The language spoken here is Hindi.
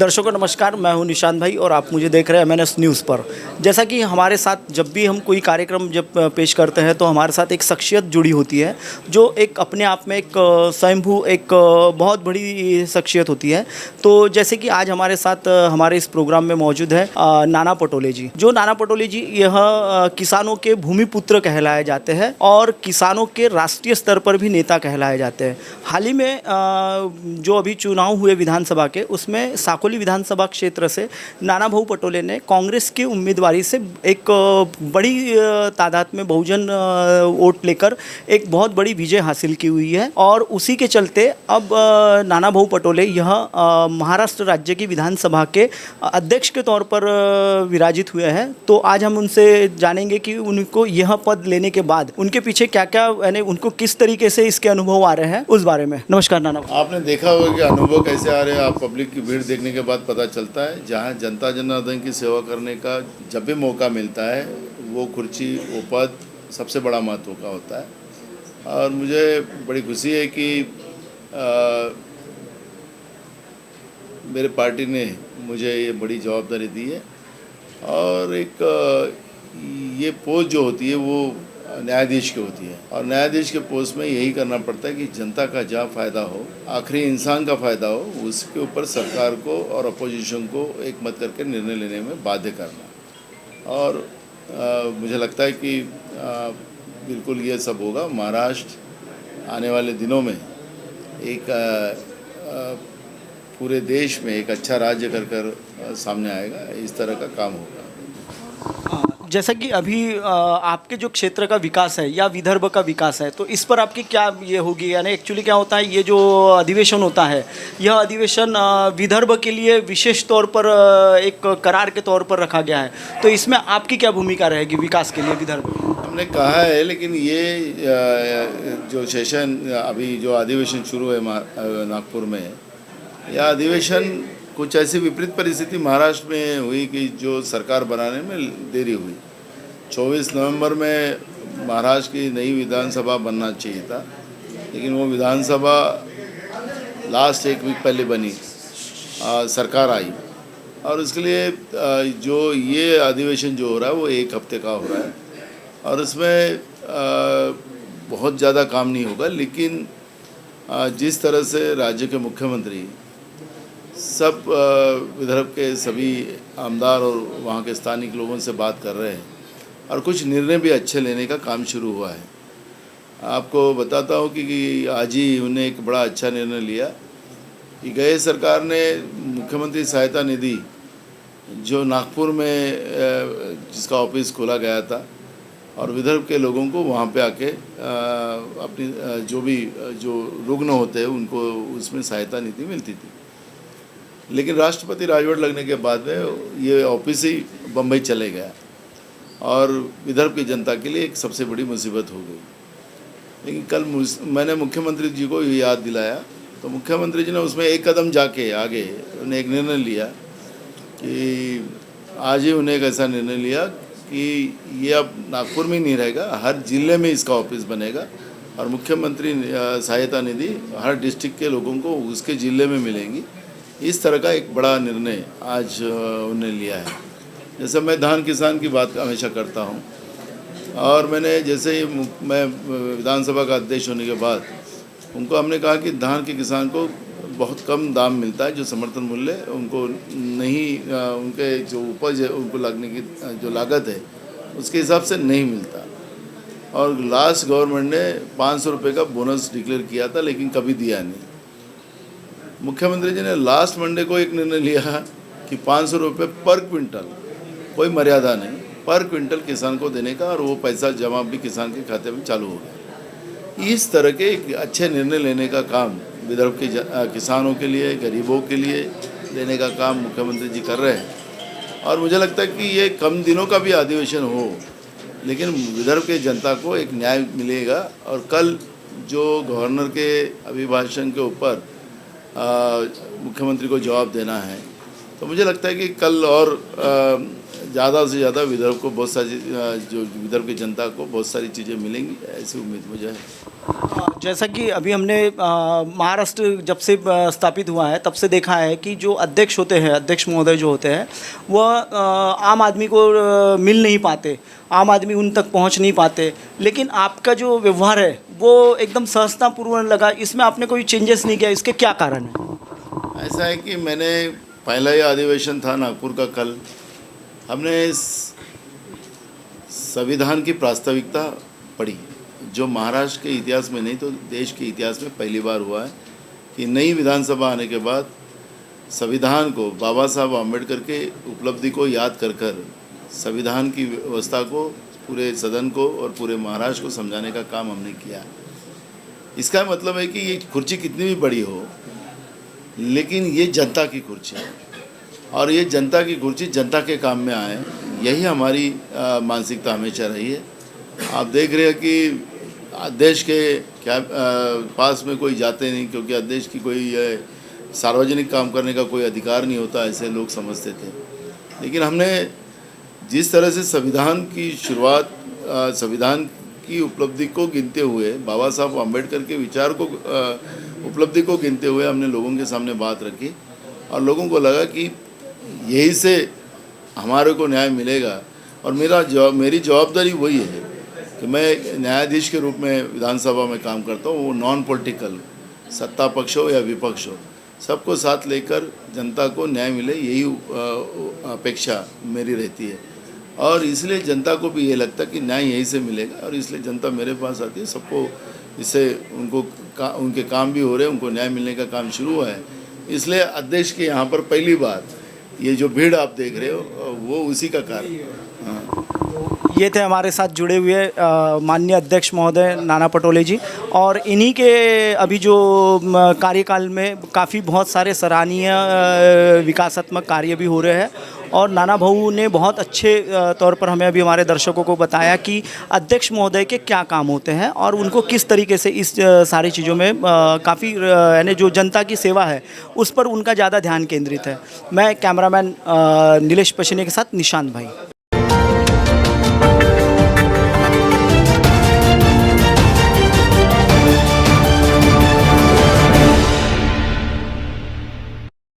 दर्शकों नमस्कार, मैं हूं निशांत भाई और आप मुझे देख रहे हैं MNS न्यूज़ पर। जैसा कि हमारे साथ जब भी हम कोई कार्यक्रम पेश करते हैं तो हमारे साथ एक शख्सियत जुड़ी होती है जो एक अपने आप में एक स्वयंभू एक बहुत बड़ी शख्सियत होती है। तो जैसे कि आज हमारे साथ हमारे इस प्रोग्राम में मौजूद है नाना पटोले जी। जो नाना पटोले जी यह किसानों के भूमिपुत्र कहलाए जाते हैं और किसानों के राष्ट्रीय स्तर पर भी नेता कहलाए जाते हैं। हाल ही में जो अभी चुनाव हुए विधानसभा के, उसमें साकोली विधानसभा क्षेत्र से नाना भाऊ पटोले ने कांग्रेस की उम्मीदवारी से एक बड़ी तादाद में बहुजन वोट लेकर एक बहुत बड़ी विजय हासिल की हुई है। और उसी के चलते अब नाना भाऊ पटोले यह महाराष्ट्र राज्य की विधानसभा के अध्यक्ष के तौर पर विराजित हुए हैं। तो आज हम उनसे जानेंगे कि उनको यह पद लेने के बाद उनके पीछे क्या क्या, यानी उनको किस तरीके से इसके अनुभव आ रहे हैं, उस बारे में। नमस्कार नाना। आपने देखा होगा कि अनुभव कैसे आ रहे हैं, आप पब्लिक की भीड़ देखने के बाद पता चलता है। जहाँ जनता जनार्दन की सेवा करने का जब भी मौका मिलता है, वो कुर्सी, वो पद सबसे बड़ा महत्व का होता है। और मुझे बड़ी खुशी है कि मेरे पार्टी ने मुझे ये बड़ी जवाबदारी दी है। और एक ये पोस्ट जो होती है वो न्यायाधीश की होती है, और न्यायाधीश के पोस्ट में यही करना पड़ता है कि जनता का जहाँ फ़ायदा हो, आखिरी इंसान का फ़ायदा हो, उसके ऊपर सरकार को और अपोजिशन को एकमत करके निर्णय लेने में बाध्य करना। और मुझे लगता है कि बिल्कुल ये सब होगा। महाराष्ट्र आने वाले दिनों में एक पूरे देश में एक अच्छा राज्य कर सामने आएगा। इस तरह का काम होगा। जैसा कि अभी आपके जो क्षेत्र का विकास है या विदर्भ का विकास है, तो इस पर आपकी क्या ये होगी? यानी एक्चुअली क्या होता है, ये जो अधिवेशन होता है, यह अधिवेशन विदर्भ के लिए विशेष तौर पर एक करार के तौर पर रखा गया है। तो इसमें आपकी क्या भूमिका रहेगी विकास के लिए विदर्भ? हमने कहा है, लेकिन ये जो सेशन अभी जो अधिवेशन शुरू है नागपुर में, यह अधिवेशन कुछ ऐसी विपरीत परिस्थिति महाराष्ट्र में हुई कि जो सरकार बनाने में देरी हुई। 24 नवंबर में महाराष्ट्र की नई विधानसभा बनना चाहिए था, लेकिन वो विधानसभा लास्ट एक वीक पहले बनी, सरकार आई। और उसके लिए जो ये अधिवेशन जो हो रहा है वो एक हफ्ते का हो रहा है, और उसमें बहुत ज़्यादा काम नहीं होगा। लेकिन जिस तरह से राज्य के मुख्यमंत्री सब विदर्भ के सभी आमदार और वहाँ के स्थानिक लोगों से बात कर रहे हैं, और कुछ निर्णय भी अच्छे लेने का काम शुरू हुआ है। आपको बताता हूँ कि आज ही उन्हें एक बड़ा अच्छा निर्णय लिया कि गए सरकार ने मुख्यमंत्री सहायता निधि जो नागपुर में जिसका ऑफिस खोला गया था, और विदर्भ के लोगों को वहाँ पे आके अपनी जो रुग्ण होते हैं उनको उसमें सहायता निधि मिलती थी। लेकिन राष्ट्रपति राजवट लगने के बाद में ये ऑफिस ही बम्बई चले गया, और विदर्भ की जनता के लिए एक सबसे बड़ी मुसीबत हो गई। लेकिन कल मैंने मुख्यमंत्री जी को ये याद दिलाया, तो मुख्यमंत्री जी ने उसमें एक कदम जाके आगे उन्हें एक निर्णय लिया कि आज ही उन्हें एक ऐसा निर्णय लिया कि ये अब नागपुर में ही नहीं रहेगा, हर जिले में इसका ऑफिस बनेगा, और मुख्यमंत्री सहायता निधि हर डिस्ट्रिक्ट के लोगों को उसके ज़िले में मिलेंगी। इस तरह का एक बड़ा निर्णय आज उन्होंने लिया है। जैसे मैं धान किसान की बात हमेशा करता हूँ, और मैंने जैसे ही मैं विधानसभा का अध्यक्ष होने के बाद उनको हमने कहा कि धान के किसान को बहुत कम दाम मिलता है, जो समर्थन मूल्य उनको नहीं, उनके जो उपज है उनको लगने की जो लागत है उसके हिसाब से नहीं मिलता। और लास्ट गवर्नमेंट ने 500 रुपये का बोनस डिक्लेयर किया था, लेकिन कभी दिया नहीं। मुख्यमंत्री जी ने लास्ट मंडे को एक निर्णय लिया कि 500 रुपये पर क्विंटल, कोई मर्यादा नहीं, पर क्विंटल किसान को देने का, और वो पैसा जमा भी किसान के खाते में चालू हो गया। इस तरह के एक अच्छे निर्णय लेने का काम विदर्भ के किसानों के लिए, गरीबों के लिए लेने का काम मुख्यमंत्री जी कर रहे हैं। और मुझे लगता है कि ये कम दिनों का भी अधिवेशन हो, लेकिन विदर्भ के जनता को एक न्याय मिलेगा। और कल जो गवर्नर के अभिभाषण के ऊपर मुख्यमंत्री को जवाब देना है, तो मुझे लगता है कि कल और ज़्यादा से ज़्यादा विदर्भ को बहुत सारी जो विदर्भ की जनता को बहुत सारी चीज़ें मिलेंगी, ऐसी उम्मीद मुझे है। जैसा कि अभी हमने महाराष्ट्र जब से स्थापित हुआ है तब से देखा है कि जो अध्यक्ष होते हैं, अध्यक्ष महोदय जो होते हैं, वह आम आदमी को मिल नहीं पाते, आम आदमी उन तक पहुंच नहीं पाते। लेकिन आपका जो व्यवहार है वो एकदम सहजतापूर्वक लगा। इसमें आपने कोई चेंजेस नहीं किया, इसके क्या कारण है? ऐसा है कि मैंने पहला ही अधिवेशन था नागपुर का कल, हमने इस संविधान की प्रास्ताविकता पढ़ी, जो महाराष्ट्र के इतिहास में नहीं तो देश के इतिहास में पहली बार हुआ है कि नई विधानसभा आने के बाद संविधान को, बाबा साहब आम्बेडकर के उपलब्धि को याद कर कर संविधान की व्यवस्था को पूरे सदन को और पूरे महाराष्ट्र को समझाने का काम हमने किया। इसका मतलब है कि ये कुर्सी कितनी भी बड़ी हो, लेकिन ये जनता की कुर्सी है और ये जनता की कुर्सी जनता के काम में आए, यही हमारी मानसिकता हमेशा रही है। आप देख रहे हैं कि अध्यक्ष के क्या पास में कोई जाते नहीं, क्योंकि अध्यक्ष की कोई सार्वजनिक काम करने का कोई अधिकार नहीं होता, ऐसे लोग समझते थे। लेकिन हमने जिस तरह से संविधान की शुरुआत, संविधान की उपलब्धि को गिनते हुए, बाबा साहब आम्बेडकर के विचार को उपलब्धि को गिनते हुए हमने लोगों के सामने बात रखी और लोगों को लगा कि यही से हमारे को न्याय मिलेगा। और मेरी जवाबदारी वही है कि मैं न्यायाधीश के रूप में विधानसभा में काम करता हूँ। वो नॉन पॉलिटिकल, सत्ता पक्ष हो या विपक्ष हो, सबको साथ लेकर जनता को न्याय मिले, यही अपेक्षा मेरी रहती है। और इसलिए जनता को भी ये लगता है कि न्याय यहीं से मिलेगा और इसलिए जनता मेरे पास आती है। सबको इससे उनके काम भी हो रहे हैं, उनको न्याय मिलने का काम शुरू हुआ है। इसलिए अध्यक्ष के यहाँ पर पहली बार ये जो भीड़ आप देख रहे हो वो उसी का कारण। हाँ, ये थे हमारे साथ जुड़े हुए माननीय अध्यक्ष महोदय नाना पटोले जी, और इन्हीं के अभी जो कार्यकाल में काफ़ी बहुत सारे सराहनीय विकासात्मक कार्य भी हो रहे हैं। और नाना भाऊ ने बहुत अच्छे तौर पर हमें अभी हमारे दर्शकों को बताया कि अध्यक्ष महोदय के क्या काम होते हैं और उनको किस तरीके से इस सारी चीज़ों में काफ़ी यानी जो जनता की सेवा है उस पर उनका ज़्यादा ध्यान केंद्रित है। मैं कैमरामैन नीलेश पशीने के साथ निशांत भाई।